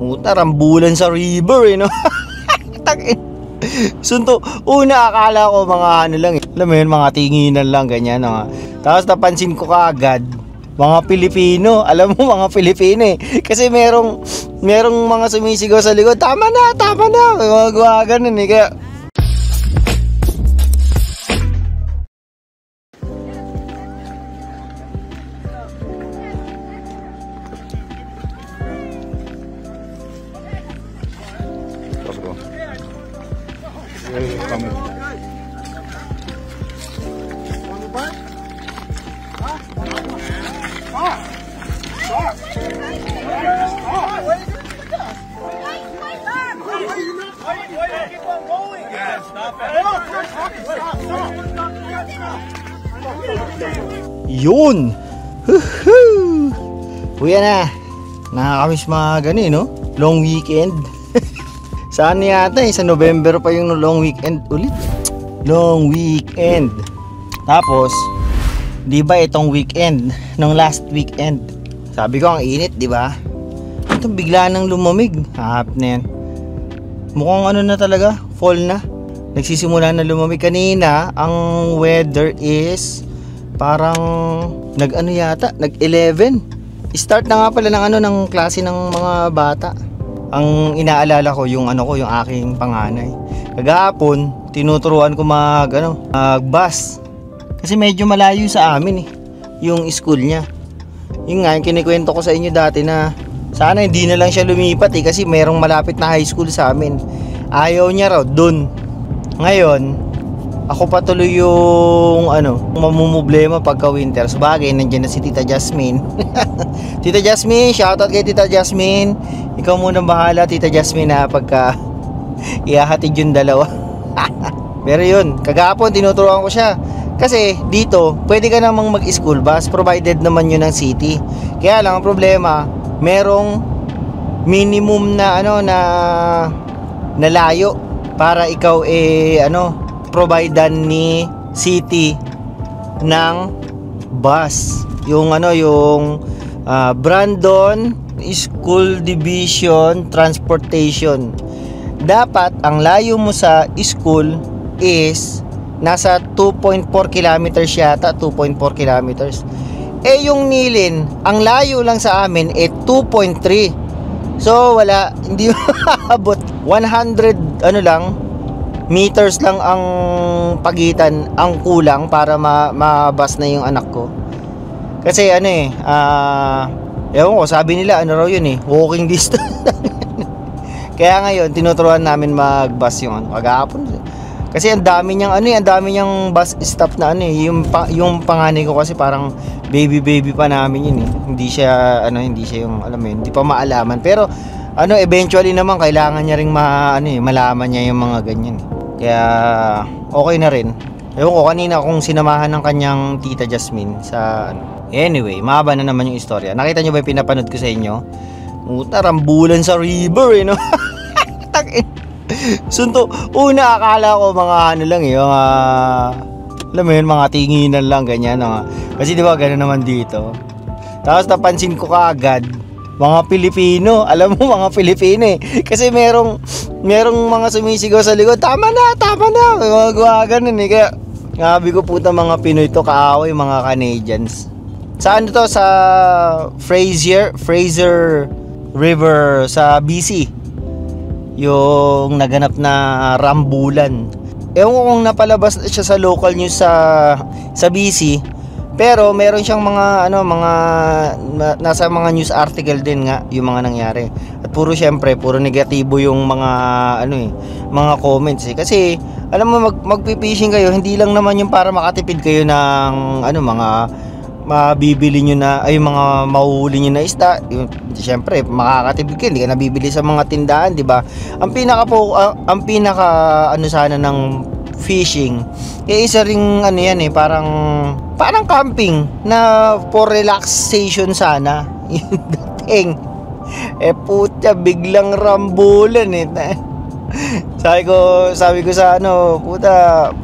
Puta, rambulan sa river no. Sunto, una akala ko mga ano lang alam mo yun, mga tinginan lang ganyan no? Tapos napansin ko kaagad mga Pilipino, alam mo mga Pilipino kasi merong mga sumisigaw sa likod, tama na, gumagawa ganun kaya yun. Kuya na, nakakamiss mga gani no, long weekend. Saan yata sa November pa yung long weekend ulit. Long weekend. Tapos di ba itong weekend ng last weekend, sabi ko ang init di ba? Ito bigla nang lumamig. Hap na yan. Mukhang ano na talaga, fall na. Nagsisimula na lumamig. Kanina ang weather is parang nag-ano yata, nag-11. Start na nga pala ng ano ng klase ng mga bata. Ang inaalala ko yung yung aking panganay. Kagahapon tinuturuan ko mag-bus. Kasi medyo malayo sa amin yung school niya. Yung nga yung kinikwento ko sa inyo dati na sana hindi na lang siya lumipat kasi merong malapit na high school sa amin. Ayaw niya raw dun. Ngayon ako patuloy yung mamumblema pagka winter. Sabagay, nandiyan na si Tita Jasmine. Tita Jasmine, shoutout kay Tita Jasmine. Ikaw muna bahala Tita Jasmine pagka ihahatid yung dalawa. Pero yun, kagahapon tinuturuan ko siya. Kasi dito, pwede ka namang mag-school bus provided naman yun ng city. Kaya lang ang problema, merong minimum na na layo para ikaw providean ni city ng bus. Yung Brandon School Division Transportation. Dapat ang layo mo sa school is nasa 2.4 kilometers yata, 2.4 kilometers. Yung Nilin, ang layo lang sa amin 2.3. So wala, hindi abot 100 meters lang ang pagitan, ang kulang para mabas na yung anak ko. Kasi ewan ko, sabi nila raw yun walking distance. Kaya ngayon tinuturuan namin mag-bus yung kagahapon. Kasi ang dami niyang bus stop na yung panganay ko kasi parang baby pa namin yun Hindi siya yung hindi pa maalaman. Pero eventually naman kailangan niya ring malaman niya yung mga ganyan. Kaya okay na rin. Ewan ko kanina kung sinamahan ng kanyang Tita Jasmine sa Anyway, mahaba na naman yung istorya. Nakita niyo ba yung pinapanood ko sa inyo? Puta, rambulan sa river no. Sunto, una akala ko mga lang alam mo yun, mga tinginan lang ganyan kasi di ba gano'n naman dito. Tapos napansin ko kaagad mga Pilipino, alam mo mga Pilipino kasi merong mga sumisigaw sa likod, tama na, gumagawa ganun kaya sabi ko puta mga Pinoy to, kaaway mga Canadians. Saan to? Sa Fraser River sa BC yung naganap na rambulan. Ewan ko kung napalabas siya sa local news sa BC, pero meron siyang mga nasa mga news article din nga yung mga nangyari. At puro negatibo yung mga mga comments kasi alam mo magpi-fishing kayo, hindi lang naman yung para makatipid kayo ng mga mabibili nyo na mga mahuhuli nyo na isda. Siyempre makakatipid kayo, hindi ka nabibili sa mga tindahan, di ba? Ang pinaka sana ng fishing isa ring parang camping na for relaxation sana. Yung dating puta biglang rambulan sabi ko sa puta,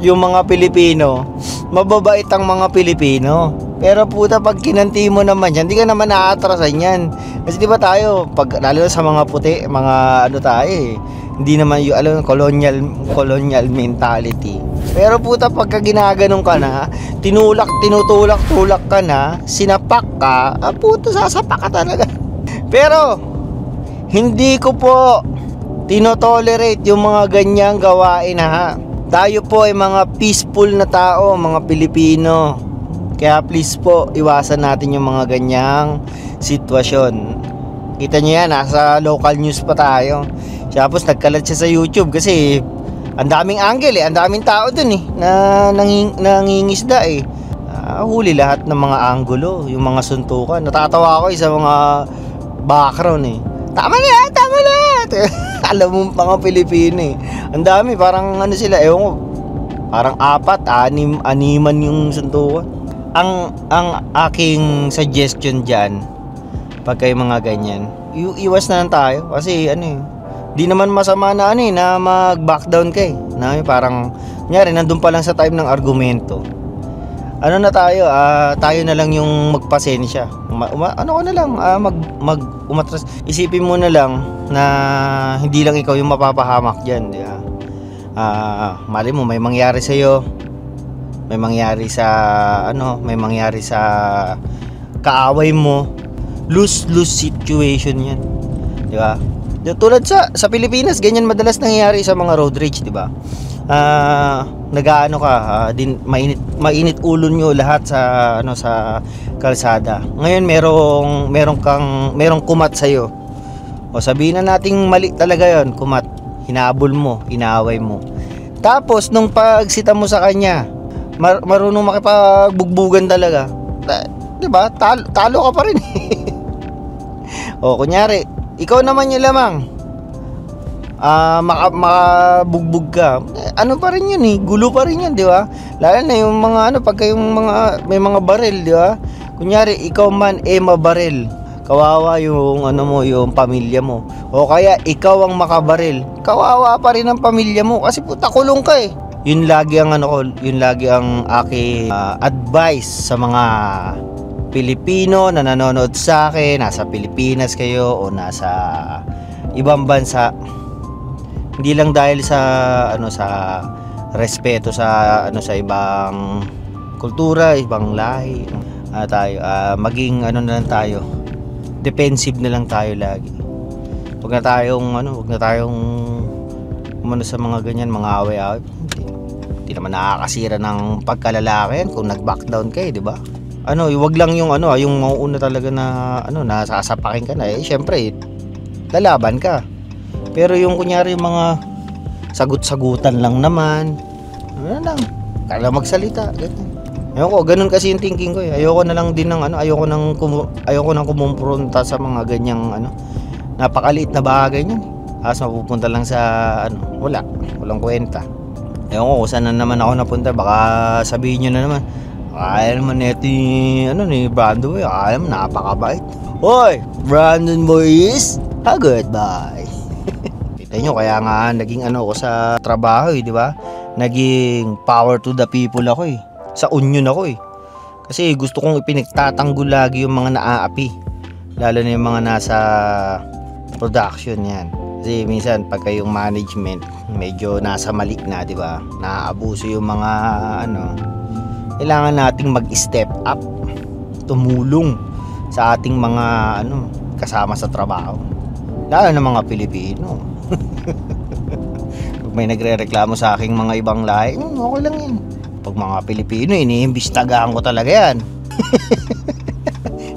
yung mga Pilipino mababait ang mga Pilipino. Pero puta pag kinanti mo naman yan, hindi ka naman aatrasan yan. Kasi di ba tayo, pag lalo na sa mga puti, mga ano tayo eh, hindi naman yung alam colonial mentality. Pero puta, pagka ginaganon ka na, tinutulak ka na, sinapak ka, puta, sasapak ka talaga. Pero hindi ko po tinotolerate yung mga ganyang gawain ha. Tayo po ay mga peaceful na tao, mga Pilipino. Kaya please po, iwasan natin yung mga ganyang sitwasyon. Kita nyo yan, nasa local news pa tayo. Tapos nagkalat siya sa YouTube kasi ang daming angle eh, ang daming tao dun eh na nangingisda eh. Huli lahat ng mga anggulo, yung mga suntukan. Natatawa ako sa mga background eh. Tama na. Alam mo mga Pilipino eh. Ang dami, parang ano sila, ewan ko, parang 4, 6 yung suntukan. Ang aking suggestion dyan, pag kayo mga ganyan, iwas na lang tayo. Kasi ano eh, di naman masama na ano eh, na mag-back down ka eh. Na parang, kunyari, nandun pa lang sa time ng argumento. Ano na tayo, tayo na lang yung magpasensya. Ano ko na lang, umatras. Isipin mo na lang na hindi lang ikaw yung mapapahamak dyan, di ba? Mali mo, may mangyari sa'yo, may mangyari sa kaaway mo. Lose situation yan, di ba? Tulad sa Pilipinas, ganyan madalas nangyayari sa mga road rage, di ba? Nagaano ka, mainit ulo nyo lahat sa kalsada. Ngayon merong kumat sa iyo. O sabihin na nating mali talaga 'yon, kumat. Hinabol mo, inaaway mo. Tapos nung pagsita mo sa kanya, marunong makipagbugbugan talaga. 'Di ba? Talo ka pa rin. O kunyari, ikaw naman yung lamang. Makabugbog ka, ano pa rin yun eh, gulo pa rin yun, di ba? Lalo na yung mga pagka yung mga may mga baril, di ba? Kunyari ikaw man mabaril, kawawa yung yung pamilya mo. O kaya ikaw ang makabaril, kawawa pa rin ang pamilya mo kasi puta kulong ka eh. Yun lagi ang yun lagi ang aking advice sa mga Pilipino na nanonood sa akin, nasa Pilipinas kayo o nasa ibang bansa. Hindi lang dahil sa sa respeto sa sa ibang kultura, ibang lahi, tayo maging na lang tayo. Defensive na lang tayo lagi. Huwag na tayong sa mga ganyan, mga away-away. Hindi naman nakakasira ng pagkalalaki yan kung nag-back down kayo, di ba? Huwag lang yung yung mauuna talaga na nasasapakin ka na syempre lalaban ka. Pero yung kunyari yung mga sagot-sagutan lang naman, kaya magsalita, ganun. Ganun kasi yung thinking ko eh. Ayoko na lang din ng ayoko nang kumumpronta sa mga ganyang napakaliit na bagay niyan. Mapupunta lang sa walang kwenta. Ayoko kung saan na naman ako napunta, baka sabihin niyo na naman, kaya naman ni Brandon boy, kaya naman napakabait. Hoy, Brandon boys, goodbye. Kita nyo, kaya nga naging ako sa trabaho di ba? Naging power to the people ako eh. Sa union ako eh. Kasi gusto kong ipinagtatanggol lagi yung mga naaapi. Lalo na yung mga nasa production yan. Kasi minsan pagka yung management medyo nasa mali na, di ba? Naaabuso yung mga kailangan nating mag-step up, tumulong sa ating mga kasama sa trabaho. Lalo na mga Pilipino. Pag may nagre-reklamo sa aking mga ibang lahi, okay lang yan. Pag mga Pilipino, iniimbistagahan ko talaga yan.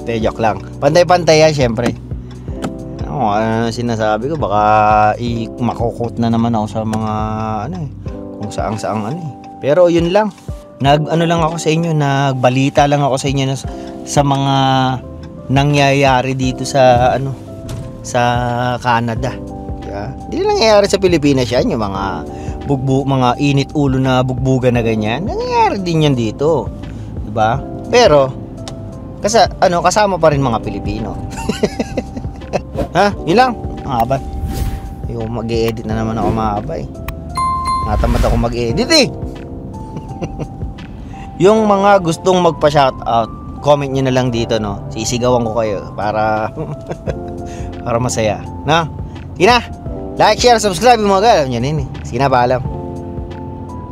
Joke lang. Pantay-pantay yan, syempre. Sinasabi ko, baka makukot na naman ako sa mga kung saang Pero yun lang. Lang ako sa inyo, nagbalita lang ako sa inyo sa mga nangyayari dito sa sa Canada. Hindi lang nangyayari sa Pilipinas yan, yung mga mga init ulo na bugbugan na ganyan. Nangyayari din yan dito, diba? Pero kasama pa rin mga Pilipino. Yun lang. Mahaba. Yung mag-e-edit na naman ako, mahaba eh. Natamad ako mag-edit eh. Yung mga gustong magpa-shoutout, comment nyo na lang dito, no? Sisigawan ko kayo para para masaya, no? Sige na, like, share, subscribe mga gal. Yan yun eh. Sige na, paalam.